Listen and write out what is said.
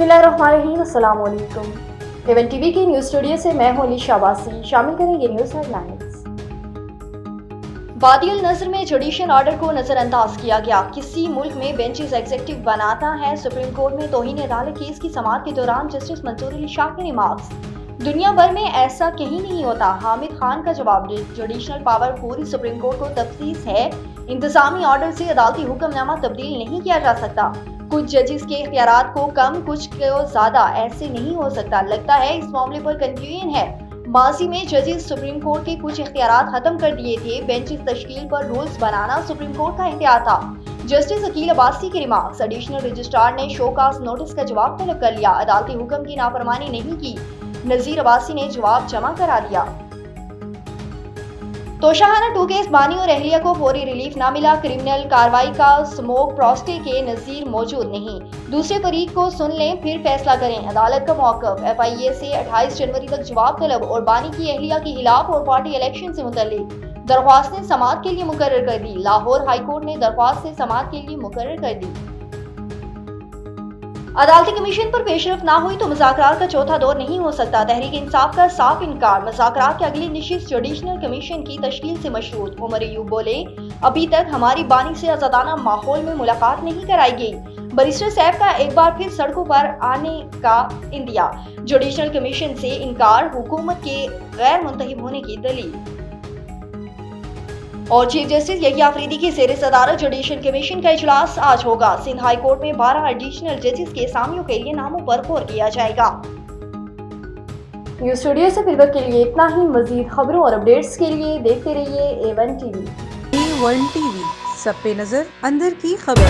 बिस्मिल्लाहिर्रहमानिर्रहीम, अस्सलाम वालेकुम। एवन टीवी के न्यूज़ स्टूडियो से मैं हूं अली शाबासी। शामिल करेंगे न्यूज़ हेडलाइंस। वादियुल नज़र में जुडिशियल ऑर्डर को नजरअंदाज किया गया। किसी मुल्क में बेंचेस एग्जीक्यूटिव बनाता है। सुप्रीम कोर्ट में तौहीन अदालत केस की समाअत के दौरान जस्टिस मंसूर अली शाह के रिमार्क्स। दुनिया भर में ऐसा कहीं नहीं होता। हामिद खान का जवाब, जुडिशियल पावर पूरी सुप्रीम कोर्ट को तफ्तीश है। इंतजामी ऑर्डर से अदालती हुक्मनामा तब्दील नहीं किया जा सकता। कुछ जजेस के इख्तियारात को कम, कुछ को ज्यादा, ऐसे नहीं हो सकता। लगता है इस मामले पर कंफ्यूजन है। माजी में जजेस सुप्रीम कोर्ट के कुछ इख्तियारात खत्म कर दिए थे। बेंचेस तश्कील पर रूल्स बनाना सुप्रीम कोर्ट का इख्तियार था। जस्टिस अकील अब्बासी के रिमार्क्स। एडिशनल रजिस्ट्रार ने शोकाज नोटिस का जवाब तलब कर लिया। अदालती हुक्म की नाफरमानी नहीं की। नजीर अब्बासी ने जवाब जमा करा दिया। तोशाखाना 2 केस बानी और अहलिया को फौरी रिलीफ ना मिला। क्रिमिनल कार्रवाई का स्मोक प्रोस्टे के नजीर मौजूद नहीं। दूसरे फरीक को सुन लें फिर फैसला करें। अदालत का मौक़िफ़। FIA से 28 जनवरी तक जवाब तलब और बानी की अहलिया के खिलाफ और पार्टी इलेक्शन से मुतल्लिक दरख्वास्तें समाअत के लिए मुकर्रर कर दी। लाहौर हाई कोर्ट ने दरख्वास्तें समाअत के लिए मुकर्रर कर दी। अदालती कमीशन पर पेशरफ ना हुई तो मुज़ाकरात का चौथा दौर नहीं हो सकता। तहरीक इंसाफ का साफ इनकार। मुज़ाकरात की अगली नशिस्त जुडिशल कमीशन की तश्कील से मशरूत। उमर अयूब बोले, अभी तक हमारी बानी से आज़ादाना माहौल में मुलाकात नहीं कराई गई। बैरिस्टर सैफ का एक बार फिर सड़कों पर आने का इंदिया। जुडिशल कमीशन से इनकार हुकूमत के गैर मुंतखब होने की दलील। और चीफ जस्टिस यही आफरीदी की ज़ेर सदारत जुडिशल कमीशन का इजलास आज होगा। सिंध हाई कोर्ट में 12 एडिशनल जजेस के असामियों के लिए नामों पर गौर किया जाएगा। न्यूज़ स्टूडियो से फिल वक्त के लिए इतना ही। मजीद खबरों और अपडेट्स के लिए देखते रहिए A1 TV। A1 TV, सब पे नजर, अंदर की खबर।